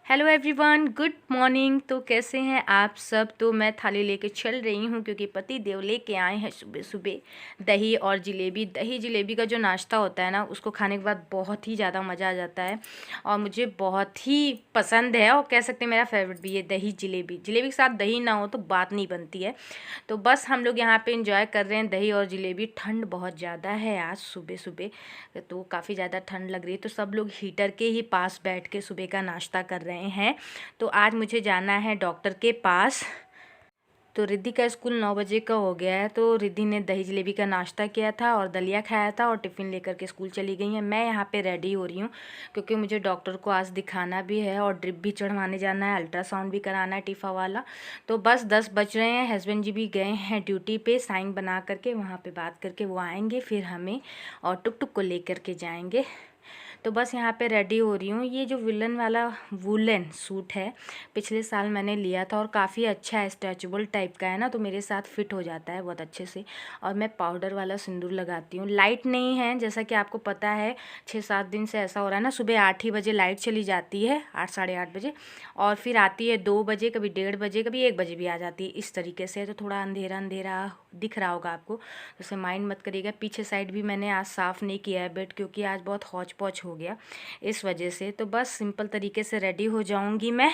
Hello everyone, good morning. तो कैसे हैं आप सब। तो मैं थाली लेके चल रही हूँ क्योंकि पति देव लेके आए हैं सुबह सुबह दही और जलेबी। दही जलेबी का जो नाश्ता होता है ना, उसको खाने के बाद बहुत ही ज़्यादा मज़ा आ जाता है और मुझे बहुत ही पसंद है और कह सकते हैं मेरा फेवरेट भी है दही जलेबी। जलेबी के साथ दही ना हो तो बात नहीं बनती है। तो बस हम लोग यहाँ पर इंजॉय कर रहे हैं दही और जलेबी। ठंड बहुत ज़्यादा है आज सुबह सुबह, तो काफ़ी ज़्यादा ठंड लग रही है। तो सब लोग हीटर के ही पास बैठ के सुबह का नाश्ता कर रहे हैं। तो आज मुझे जाना है डॉक्टर के पास। तो रिद्धि का स्कूल 9 बजे का हो गया है। तो रिद्धि ने दही जलेबी का नाश्ता किया था और दलिया खाया था और टिफ़िन लेकर के स्कूल चली गई है। मैं यहाँ पे रेडी हो रही हूँ क्योंकि मुझे डॉक्टर को आज दिखाना भी है और ड्रिप भी चढ़वाने जाना है, अल्ट्रासाउंड भी कराना है टीफा वाला। तो बस 10 बज रहे हैं। हस्बैंड जी भी गए हैं ड्यूटी पे, साइन बना करके वहाँ पर बात करके वो आएँगे, फिर हमें और टुक टुक को लेकर के जाएँगे। तो बस यहाँ पे रेडी हो रही हूँ। ये जो विलन वाला वुलन सूट है, पिछले साल मैंने लिया था और काफ़ी अच्छा है, स्ट्रेचेबल टाइप का है ना, तो मेरे साथ फिट हो जाता है बहुत अच्छे से। और मैं पाउडर वाला सिंदूर लगाती हूँ। लाइट नहीं है, जैसा कि आपको पता है 6-7 दिन से ऐसा हो रहा है ना, सुबह 8 ही बजे लाइट चली जाती है, 8 साढ़े 8 बजे, और फिर आती है 2 बजे, कभी 1:30 बजे, कभी 1 बजे भी आ जाती है। इस तरीके से तो थोड़ा अंधेरा अंधेरा दिख रहा होगा आपको, उसे माइंड मत करिएगा। पीछे साइड भी मैंने आज साफ़ नहीं किया है बेड, क्योंकि आज बहुत हौच पौच हो गया इस वजह से। तो बस सिंपल तरीके से रेडी हो जाऊंगी मैं।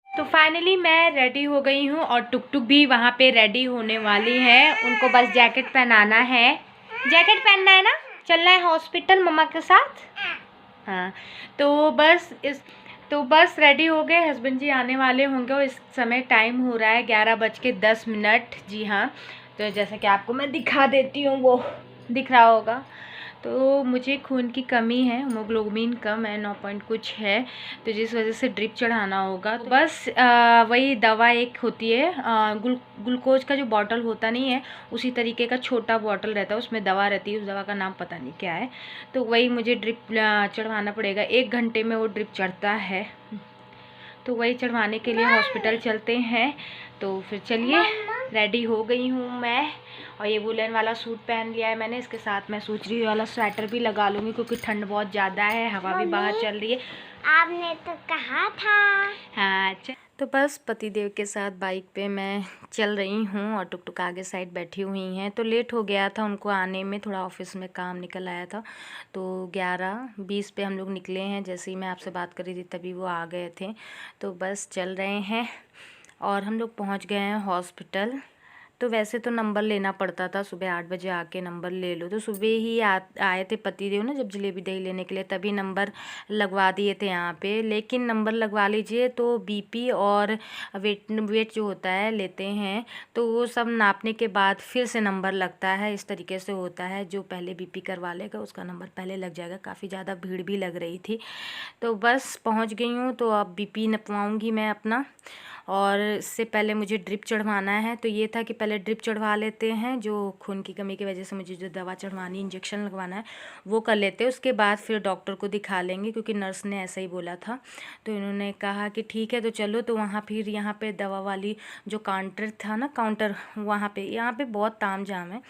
तो फाइनली मैं रेडी हो गई हूँ और टुक टुक भी वहाँ पे रेडी होने वाली है। उनको बस जैकेट पहनाना है। जैकेट पहनना है ना, चलना है हॉस्पिटल मम्मा के साथ। हाँ, तो बस रेडी हो गए। हस्बैंड जी आने वाले होंगे और इस समय टाइम हो रहा है 11:10। जी हाँ, तो जैसा कि आपको मैं दिखा देती हूँ, वो दिख रहा होगा। तो मुझे खून की कमी है, हीमोग्लोबिन कम है, 9 पॉइंट कुछ है, तो जिस वजह से ड्रिप चढ़ाना होगा। तो बस वही दवा एक होती है, ग्लूकोज का जो बॉटल होता नहीं है, उसी तरीके का छोटा बॉटल रहता है, उसमें दवा रहती है। उस दवा का नाम पता नहीं क्या है। तो वही मुझे ड्रिप चढ़वाना पड़ेगा। 1 घंटे में वो ड्रिप चढ़ता है, तो वही चढ़वाने के लिए हॉस्पिटल चलते हैं। तो फिर चलिए, रेडी हो गई हूँ मैं और ये वुलन वाला सूट पहन लिया है मैंने। इसके साथ मैं सोच रही हूँ वाला स्वेटर भी लगा लूँगी क्योंकि ठंड बहुत ज़्यादा है, हवा भी बाहर चल रही है। आपने तो कहा था। हाँ, तो बस पतिदेव के साथ बाइक पे मैं चल रही हूँ और टुक टुक आगे साइड बैठी हुई हैं। तो लेट हो गया था उनको आने में, थोड़ा ऑफिस में काम निकल आया था। तो 11:20 पे हम लोग निकले हैं। जैसे ही मैं आपसे बात कर रही थी तभी वो आ गए थे। तो बस चल रहे हैं और हम लोग पहुँच गए हैं हॉस्पिटल। तो वैसे तो नंबर लेना पड़ता था, सुबह 8 बजे आके नंबर ले लो। तो सुबह ही आए थे पतिदेव ना, जब जलेबी दही लेने के लिए, तभी नंबर लगवा दिए थे यहाँ पे। लेकिन नंबर लगवा लीजिए तो बीपी और वेट जो होता है लेते हैं, तो वो सब नापने के बाद फिर से नंबर लगता है। इस तरीके से होता है, जो पहले बीपी करवा लेगा उसका नंबर पहले लग जाएगा। काफ़ी ज़्यादा भीड़ भी लग रही थी। तो बस पहुँच गई हूँ। तो अब बीपी नपवाऊँगी मैं अपना, और इससे पहले मुझे ड्रिप चढ़वाना है। तो ये था कि पहले ड्रिप चढ़वा लेते हैं, जो खून की कमी की वजह से मुझे जो दवा चढ़वानी, इंजेक्शन लगवाना है, वो कर लेते हैं। उसके बाद फिर डॉक्टर को दिखा लेंगे, क्योंकि नर्स ने ऐसा ही बोला था। तो इन्होंने कहा कि ठीक है तो चलो। तो वहाँ फिर यहाँ पे दवा वाली जो काउंटर था ना, काउंटर, वहाँ पे यहाँ पे बहुत ताम झाम है।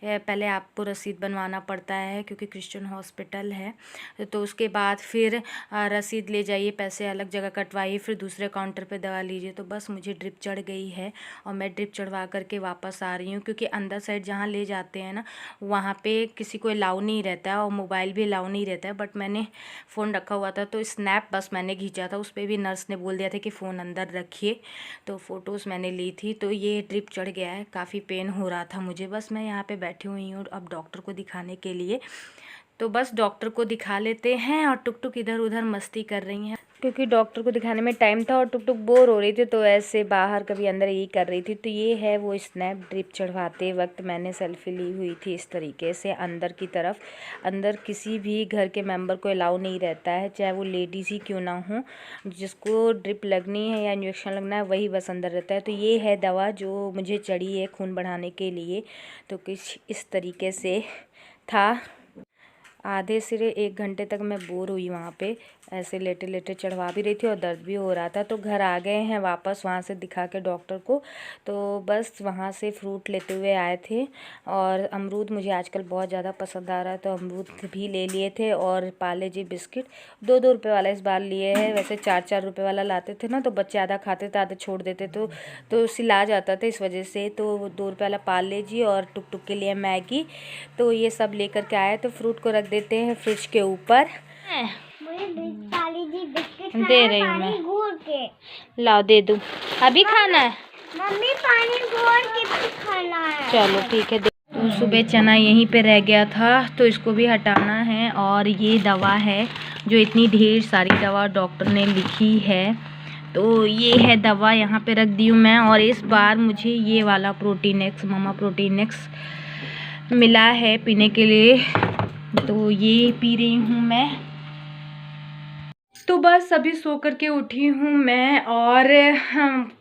पहले आपको रसीद बनवाना पड़ता है क्योंकि क्रिश्चियन हॉस्पिटल है। तो उसके बाद फिर रसीद ले जाइए, पैसे अलग जगह कटवाइए, फिर दूसरे काउंटर पे दवा लीजिए। तो बस मुझे ड्रिप चढ़ गई है और मैं ड्रिप चढ़वा करके वापस आ रही हूँ, क्योंकि अंदर साइड जहाँ ले जाते हैं ना, वहाँ पे किसी को अलाउ नहीं रहता है और मोबाइल भी अलाउ नहीं रहता है। बट मैंने फ़ोन रखा हुआ था, तो स्नैप बस मैंने खींचा था, उस पर भी नर्स ने बोल दिया था कि फ़ोन अंदर रखिए। तो फ़ोटोज़ मैंने ली थी। तो ये ड्रिप चढ़ गया है, काफ़ी पेन हो रहा था मुझे। बस मैं यहाँ पर बैठी हुई हूँ अब डॉक्टर को दिखाने के लिए। तो बस डॉक्टर को दिखा लेते हैं। और टुक टुक इधर उधर मस्ती कर रही हैं, क्योंकि डॉक्टर को दिखाने में टाइम था और टुक टुक बोर हो रही थी, तो ऐसे बाहर कभी अंदर यही कर रही थी। तो ये है वो स्नैप, ड्रिप चढ़वाते वक्त मैंने सेल्फी ली हुई थी इस तरीके से अंदर की तरफ। अंदर किसी भी घर के मेंबर को अलाउ नहीं रहता है, चाहे वो लेडीज़ ही क्यों ना हो। जिसको ड्रिप लगनी है या इंजेक्शन लगना है वही बस अंदर रहता है। तो ये है दवा जो मुझे चढ़ी है खून बढ़ाने के लिए। तो कुछ इस तरीके से था। आधे सिरे 1 घंटे तक मैं बोर हुई वहाँ पे। ऐसे लेटे लेटे चढ़वा भी रही थी और दर्द भी हो रहा था। तो घर आ गए हैं वापस वहाँ से दिखा के डॉक्टर को। तो बस वहाँ से फ्रूट लेते हुए आए थे और अमरूद मुझे आजकल बहुत ज़्यादा पसंद आ रहा है, तो अमरूद भी ले लिए थे। और पार्ले जी बिस्किट 2-2 रुपये वाला इस बार लिए हैं। वैसे 4-4 रुपये वाला लाते थे ना, तो बच्चे आधा खाते थे आधा छोड़ देते, तो सिला जाता था इस वजह से। तो 2 रुपये वाला पार्ले जी और टुक टुक के लिए मैगी, तो ये सब लेकर के आए। तो फ्रूट को रख देते हैं फ्रिज के ऊपर। दे रही हूँ मैं, लाओ दे दूँ। अभी खाना है मम्मी, पानी घोल के भी खाना है। चलो ठीक है। तो सुबह चना यहीं पे रह गया था, तो इसको भी हटाना है। और ये दवा है, जो इतनी ढेर सारी दवा डॉक्टर ने लिखी है, तो ये है दवा, यहाँ पे रख दी हूँ मैं। और इस बार मुझे ये वाला प्रोटीनेक्स, मामा प्रोटीनेक्स मिला है पीने के लिए, तो ये पी रही हूँ मैं। तो बस अभी सो कर के उठी हूँ मैं, और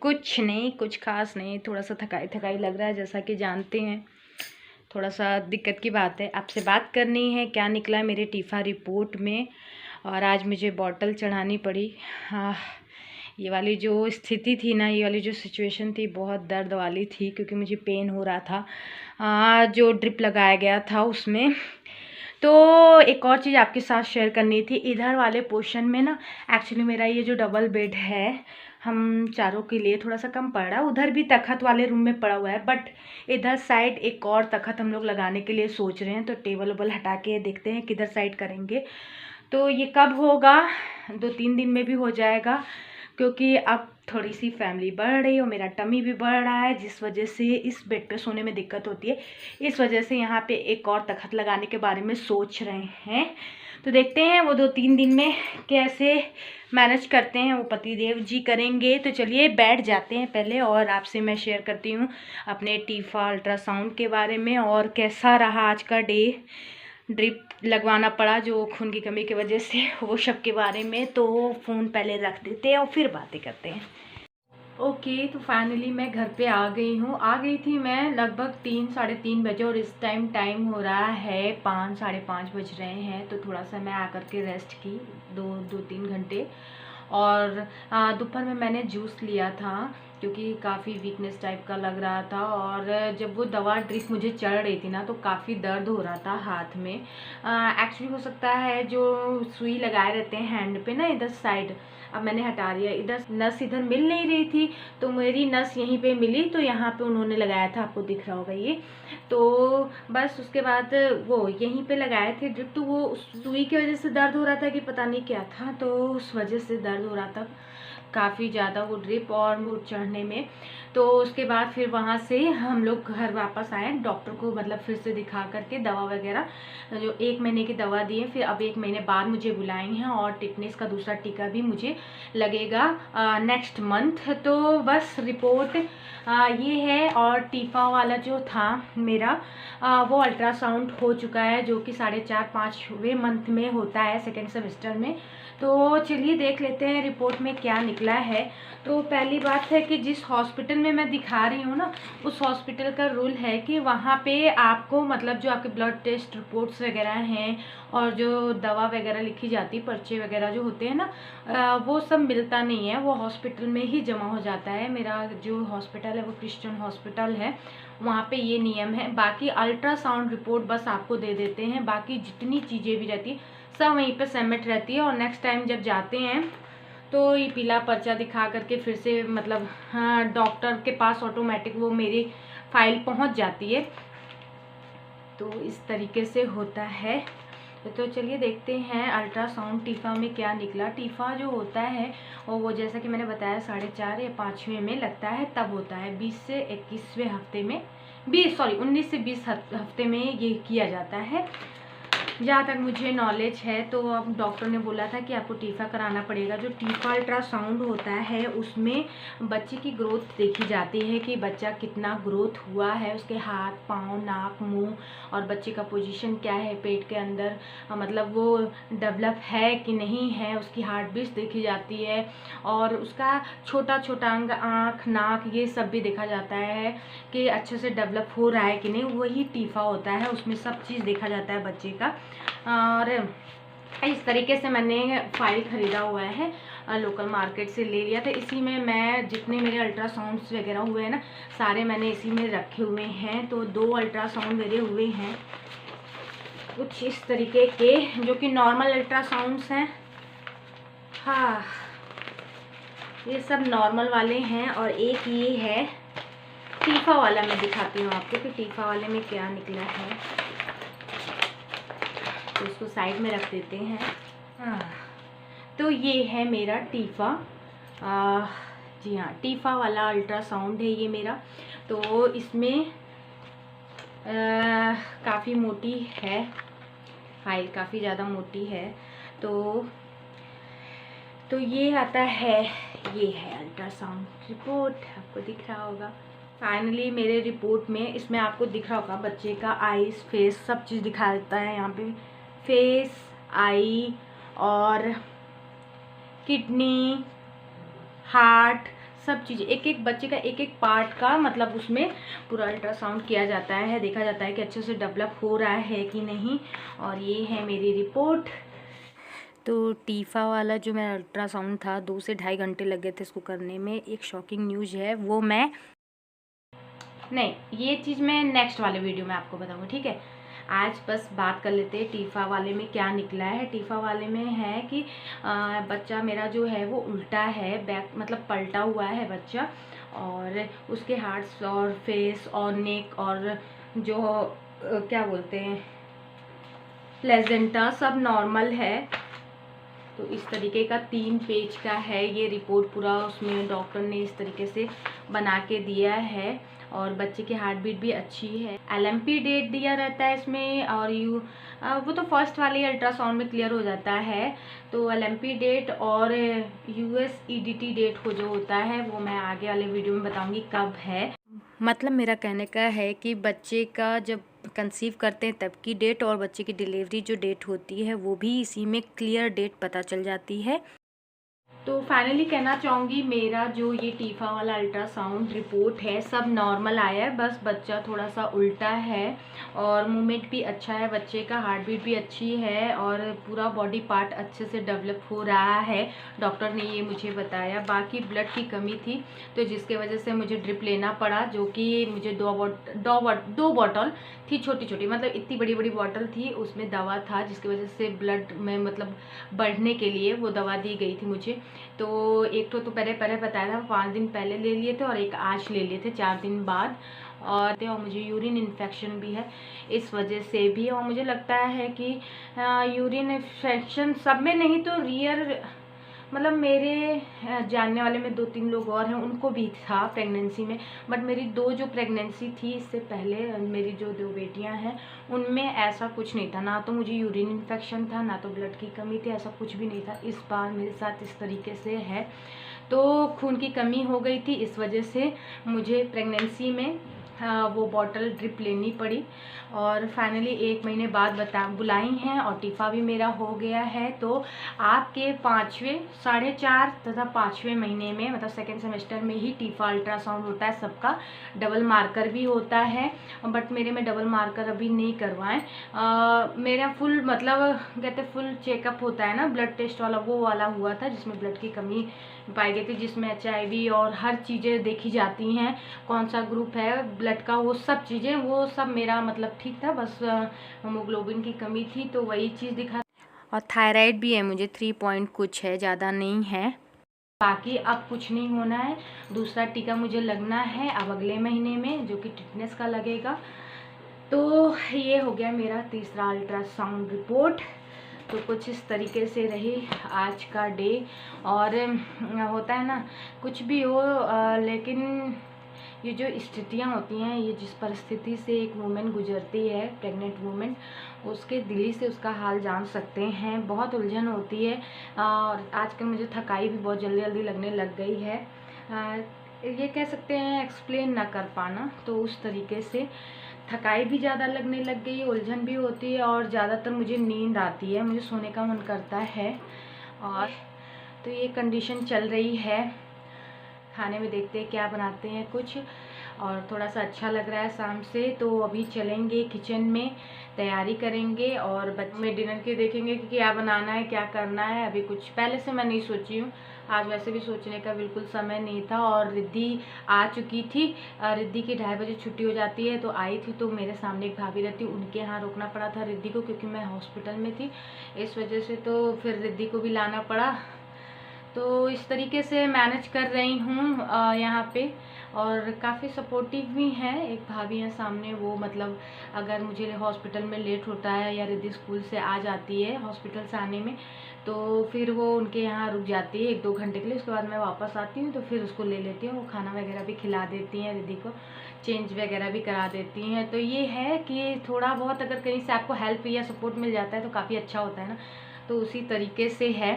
कुछ नहीं, कुछ खास नहीं, थोड़ा सा थकाई थकाई लग रहा है, जैसा कि जानते हैं। थोड़ा सा दिक्कत की बात है, आपसे बात करनी है क्या निकला है मेरे टीफा रिपोर्ट में। और आज मुझे बॉटल चढ़ानी पड़ी। ये वाली जो स्थिति थी ना, ये वाली जो सिचुएशन थी, बहुत दर्द वाली थी, क्योंकि मुझे पेन हो रहा था जो ड्रिप लगाया गया था उसमें। तो एक और चीज़ आपके साथ शेयर करनी थी। इधर वाले पोर्शन में ना, एक्चुअली मेरा ये जो डबल बेड है, हम चारों के लिए थोड़ा सा कम पड़ रहा है। उधर भी तखत वाले रूम में पड़ा हुआ है, बट इधर साइड एक और तखत हम लोग लगाने के लिए सोच रहे हैं। तो टेबल वबल हटा के देखते हैं किधर साइड करेंगे। तो ये कब होगा, 2-3 दिन में भी हो जाएगा, क्योंकि अब थोड़ी सी फैमिली बढ़ रही है और मेरा टमी भी बढ़ रहा है, जिस वजह से इस बेड पे सोने में दिक्कत होती है। इस वजह से यहाँ पे एक और तखत लगाने के बारे में सोच रहे हैं। तो देखते हैं वो 2-3 दिन में कैसे मैनेज करते हैं, वो पतिदेव जी करेंगे। तो चलिए बैठ जाते हैं पहले, और आपसे मैं शेयर करती हूँ अपने टीफा अल्ट्रासाउंड के बारे में, और कैसा रहा आज का डे। ड्रिप लगवाना पड़ा जो खून की कमी की वजह से, वो सब के बारे में। तो फ़ोन पहले रख देते हैं और फिर बातें करते हैं। ओके, तो फाइनली मैं घर पे आ गई हूँ। आ गई थी मैं लगभग 3-3:30 बजे, और इस टाइम हो रहा है 5-5:30 बज रहे हैं। तो थोड़ा सा मैं आकर के रेस्ट की 2-3 घंटे। और दोपहर में मैंने जूस लिया था, क्योंकि काफ़ी वीकनेस टाइप का लग रहा था। और जब वो दवा ड्रिप मुझे चढ़ रही थी ना, तो काफ़ी दर्द हो रहा था हाथ में। एक्चुअली हो सकता है जो सुई लगाए रहते हैं हैंड पे ना, इधर साइड, अब मैंने हटा दिया। इधर नस इधर मिल नहीं रही थी, तो मेरी नस यहीं पे मिली, तो यहाँ पे उन्होंने लगाया था, आपको दिख रहा होगा ये। तो बस उसके बाद वो यहीं पे लगाए थे ड्रिप। तो वो सुई की वजह से दर्द हो रहा था कि पता नहीं क्या था, तो उस वजह से दर्द हो रहा था काफ़ी ज़्यादा वो ड्रिप और वो चढ़ने में। तो उसके बाद फिर वहाँ से हम लोग घर वापस आए, डॉक्टर को मतलब फिर से दिखा करके दवा वगैरह, जो 1 महीने की दवा दी है, फिर अब 1 महीने बाद मुझे बुलाई हैं। और टिटनेस का दूसरा टीका भी मुझे लगेगा नेक्स्ट मंथ। तो बस रिपोर्ट ये है। और टीफा वाला जो था मेरा, वो अल्ट्रासाउंड हो चुका है, जो कि 4.5-5वें मंथ में होता है, सेकेंड सेमेस्टर में। तो चलिए देख लेते हैं रिपोर्ट में क्या निकला है। तो पहली बात है कि जिस हॉस्पिटल में मैं दिखा रही हूँ ना, उस हॉस्पिटल का रूल है कि वहाँ पे आपको मतलब जो आपके ब्लड टेस्ट रिपोर्ट्स वगैरह हैं, और जो दवा वगैरह लिखी जाती है, पर्चे वगैरह जो होते हैं ना, वो सब मिलता नहीं है, वो हॉस्पिटल में ही जमा हो जाता है। मेरा जो हॉस्पिटल है वो क्रिश्चियन हॉस्पिटल है, वहाँ पे ये नियम है। बाकी अल्ट्रासाउंड रिपोर्ट बस आपको दे देते हैं, बाकी जितनी चीज़ें भी रहती है सब वहीं पे सबमिट रहती है। और नेक्स्ट टाइम जब जाते हैं तो ये पीला पर्चा दिखा करके फिर से मतलब डॉक्टर के पास ऑटोमेटिक वो मेरी फाइल पहुंच जाती है। तो इस तरीके से होता है। तो चलिए देखते हैं अल्ट्रासाउंड टीफा में क्या निकला। टीफा जो होता है और वो जैसा कि मैंने बताया 4.5 या 5वें में लगता है, तब होता है 20 से 21वें हफ्ते में, 19 से 20 हफ्ते में ये किया जाता है, जहाँ तक मुझे नॉलेज है। तो अब डॉक्टर ने बोला था कि आपको टीफा कराना पड़ेगा। जो टीफा अल्ट्रासाउंड होता है उसमें बच्चे की ग्रोथ देखी जाती है कि बच्चा कितना ग्रोथ हुआ है, उसके हाथ पाँव नाक मुंह, और बच्चे का पोजीशन क्या है पेट के अंदर, मतलब वो डेवलप है कि नहीं है, उसकी हार्ट बीट देखी जाती है, और उसका छोटा छोटा अंग आँख नाक ये सब भी देखा जाता है कि अच्छे से डेवलप हो रहा है कि नहीं। वही टीफा होता है, उसमें सब चीज़ देखा जाता है बच्चे का। और इस तरीके से मैंने फाइल ख़रीदा हुआ है, लोकल मार्केट से ले लिया था। इसी में मैं जितने मेरे अल्ट्रासाउंड्स वगैरह हुए हैं ना, सारे मैंने इसी में रखे हुए हैं। तो 2 अल्ट्रासाउंड मेरे हुए हैं कुछ इस तरीके के, जो कि नॉर्मल अल्ट्रासाउंड्स हैं। हाँ, ये सब नॉर्मल वाले हैं। और एक ये है टीफा वाला, मैं दिखाती हूँ आपको कि टीफा वाले में क्या निकला है। तो इसको साइड में रख देते हैं। हाँ, तो ये है मेरा टीफा। जी हाँ, टीफा वाला अल्ट्रासाउंड है ये मेरा। तो इसमें काफ़ी मोटी है फाइल, काफ़ी ज़्यादा मोटी है। तो ये आता है, ये है अल्ट्रासाउंड रिपोर्ट, आपको दिख रहा होगा। फाइनली मेरे रिपोर्ट में, इसमें आपको दिख रहा होगा बच्चे का आईज, फेस, सब चीज़ दिखा देता है यहाँ पे। फेस, आई और किडनी, हार्ट, सब चीज़, एक एक बच्चे का एक एक पार्ट का मतलब उसमें पूरा अल्ट्रासाउंड किया जाता है, देखा जाता है कि अच्छे से डेवलप हो रहा है कि नहीं। और ये है मेरी रिपोर्ट। तो टीफा वाला जो मेरा अल्ट्रासाउंड था, 2 से ढाई घंटे लग गए थे इसको करने में। एक शॉकिंग न्यूज़ है, वो मैं नहीं, ये चीज़ मैं नेक्स्ट वाले वीडियो में आपको बताऊँगी, ठीक है। आज बस बात कर लेते हैं टीफा वाले में क्या निकला है। टीफा वाले में है कि बच्चा मेरा जो है वो उल्टा है, बैक मतलब पलटा हुआ है बच्चा। और उसके हार्ट्स और फेस और नेक और जो क्या बोलते हैं प्लेजेंटा, सब नॉर्मल है। तो इस तरीके का 3 पेज का है ये रिपोर्ट पूरा, उसमें डॉक्टर ने इस तरीके से बना के दिया है। और बच्चे की हार्ट बीट भी अच्छी है। LMP डेट दिया रहता है इसमें, और वो तो फर्स्ट वाले अल्ट्रासाउंड में क्लियर हो जाता है। तो LMP डेट और US EDT डेट को जो होता है वो मैं आगे वाले वीडियो में बताऊंगी कब है। मतलब मेरा कहने का है कि बच्चे का जब कंसीव करते हैं तब की डेट और बच्चे की डिलीवरी जो डेट होती है वो भी इसी में क्लियर डेट पता चल जाती है। तो फाइनली कहना चाहूँगी, मेरा जो ये टीफा वाला अल्ट्रासाउंड रिपोर्ट है सब नॉर्मल आया है। बस बच्चा थोड़ा सा उल्टा है और मूवमेंट भी अच्छा है बच्चे का, हार्ट बीट भी अच्छी है और पूरा बॉडी पार्ट अच्छे से डेवलप हो रहा है, डॉक्टर ने ये मुझे बताया। बाकी ब्लड की कमी थी तो जिसके वजह से मुझे ड्रिप लेना पड़ा, जो कि मुझे 2 बॉटल थी, छोटी छोटी, मतलब इतनी बड़ी बड़ी बॉटल थी, उसमें दवा था जिसकी वजह से ब्लड में मतलब बढ़ने के लिए वो दवा दी गई थी मुझे। तो एक तो पहले बताया था, 5 दिन पहले ले लिए थे और एक आज ले लिए थे 4 दिन बाद। और मुझे यूरिन इन्फेक्शन भी है इस वजह से भी। और मुझे लगता है कि यूरिन इन्फेक्शन सब में नहीं तो रियर मतलब मेरे जानने वाले में 2-3 लोग और हैं उनको भी था प्रेगनेंसी में। बट मेरी 2 जो प्रेगनेंसी थी इससे पहले, मेरी जो 2 बेटियां हैं उनमें ऐसा कुछ नहीं था, ना तो मुझे यूरिन इन्फेक्शन था ना तो ब्लड की कमी थी, ऐसा कुछ भी नहीं था। इस बार मेरे साथ इस तरीके से है, तो खून की कमी हो गई थी, इस वजह से मुझे प्रेगनेंसी में वो बॉटल ड्रिप लेनी पड़ी। और फाइनली 1 महीने बाद बुलाई हैं और टीफा भी मेरा हो गया है। तो आपके 5वें, 4.5 तथा 5वें महीने में मतलब सेकेंड सेमेस्टर में ही टीफा अल्ट्रासाउंड होता है सबका। डबल मार्कर भी होता है, बट मेरे में डबल मार्कर अभी नहीं करवाएं। मेरा फुल मतलब कहते फुल चेकअप होता है ना, ब्लड टेस्ट वाला, वो वाला हुआ था जिसमें ब्लड की कमी पाई गई थी, जिसमें HIV और हर चीज़ें देखी जाती हैं, कौन सा ग्रुप है ब्लड का, वो सब चीज़ें, वो सब मेरा मतलब ठीक था। बस हीमोग्लोबिन की कमी थी तो वही चीज़ दिखा। और थायराइड भी है मुझे, 3 पॉइंट कुछ है, ज़्यादा नहीं है। बाकी अब कुछ नहीं होना है। दूसरा टीका मुझे लगना है अब अगले महीने में, जो कि टिटनेस का लगेगा। तो ये हो गया मेरा तीसरा अल्ट्रासाउंड रिपोर्ट। तो कुछ इस तरीके से रही आज का डे। और होता है ना कुछ भी हो, लेकिन ये जो स्थितियाँ होती हैं, ये जिस परिस्थिति से एक वुमेन गुजरती है, प्रेग्नेंट वुमेन, उसके दिली से उसका हाल जान सकते हैं। बहुत उलझन होती है और आजकल मुझे थकाई भी बहुत जल्दी जल्दी लगने लग गई है। ये कह सकते हैं एक्सप्लेन ना कर पाना, तो उस तरीके से थकाई भी ज़्यादा लगने लग गई, उलझन भी होती है और ज़्यादातर मुझे नींद आती है, मुझे सोने का मन करता है। और तो ये कंडीशन चल रही है। खाने में देखते हैं क्या बनाते हैं कुछ। और थोड़ा सा अच्छा लग रहा है शाम से। तो अभी चलेंगे किचन में, तैयारी करेंगे और बच्चे में डिनर की देखेंगे कि क्या बनाना है, क्या करना है। अभी कुछ पहले से मैं नहीं सोची हूँ, आज वैसे भी सोचने का बिल्कुल समय नहीं था। और रिद्धि आ चुकी थी, रिद्धि की 2:30 बजे छुट्टी हो जाती है, तो आई थी। तो मेरे सामने एक भाभी रहती, उनके यहाँ रोकना पड़ा था रिद्धि को, क्योंकि मैं हॉस्पिटल में थी, इस वजह से तो फिर रिद्धि को भी लाना पड़ा। तो इस तरीके से मैनेज कर रही हूँ यहाँ पे। और काफ़ी सपोर्टिव भी हैं, एक भाभी हैं सामने, वो मतलब अगर मुझे हॉस्पिटल में लेट होता है या रिद्धि स्कूल से आ जाती है हॉस्पिटल से आने में, तो फिर वो उनके यहाँ रुक जाती है 1-2 घंटे के लिए। उसके बाद मैं वापस आती हूँ, तो फिर उसको ले लेती हूँ। वो खाना वगैरह भी खिला देती हैं रिद्धि को, चेंज वगैरह भी करा देती हैं। तो ये है कि थोड़ा बहुत अगर कहीं से आपको हेल्प या सपोर्ट मिल जाता है तो काफ़ी अच्छा होता है ना, तो उसी तरीके से है।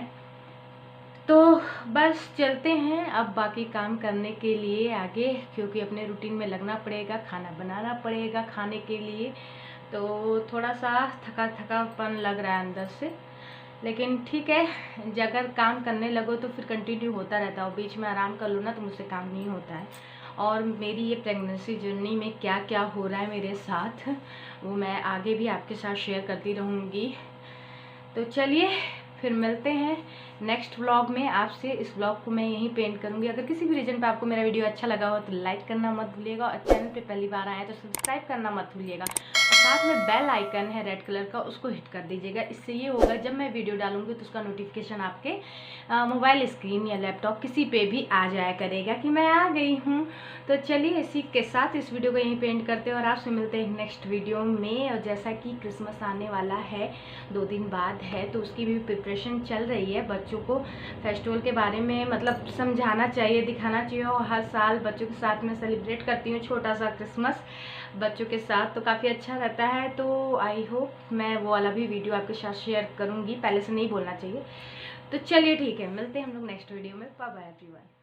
तो बस चलते हैं अब बाकी काम करने के लिए आगे, क्योंकि अपने रूटीन में लगना पड़ेगा, खाना बनाना पड़ेगा खाने के लिए। तो थोड़ा सा थका थकापन लग रहा है अंदर से, लेकिन ठीक है, अगर काम करने लगो तो फिर कंटिन्यू होता रहता है। और बीच में आराम कर लो ना तो मुझसे काम नहीं होता है। और मेरी ये प्रेगनेंसी जर्नी में क्या क्या हो रहा है मेरे साथ, वो मैं आगे भी आपके साथ शेयर करती रहूँगी। तो चलिए फिर मिलते हैं नेक्स्ट व्लॉग में आपसे। इस व्लॉग को मैं यहीं पेंट करूंगी। अगर किसी भी रीजन पे आपको मेरा वीडियो अच्छा लगा हो तो लाइक करना मत भूलिएगा, और चैनल पे पहली बार आए तो सब्सक्राइब करना मत भूलिएगा। और साथ में बेल आइकन है रेड कलर का, उसको हिट कर दीजिएगा। इससे ये होगा जब मैं वीडियो डालूंगी तो उसका नोटिफिकेशन आपके मोबाइल स्क्रीन या लैपटॉप किसी पे भी आ जाया करेगा कि मैं आ गई हूँ। तो चलिए इसी के साथ इस वीडियो को यहीं पेंट करते हैं और आपसे मिलते हैं नेक्स्ट वीडियो में। और जैसा कि क्रिसमस आने वाला है, 2 दिन बाद है, तो उसकी भी प्रिपरेशन चल रही है। बच्चों को फेस्टिवल के बारे में मतलब समझाना चाहिए, दिखाना चाहिए। और हर साल बच्चों के साथ में सेलिब्रेट करती हूँ छोटा सा क्रिसमस बच्चों के साथ, तो काफ़ी अच्छा रहता है। तो आई होप मैं वो वाला भी वीडियो आपके साथ शेयर करूँगी, पहले से नहीं बोलना चाहिए। तो चलिए ठीक है, मिलते हैं हम लोग नेक्स्ट वीडियो में। Bye bye everyone.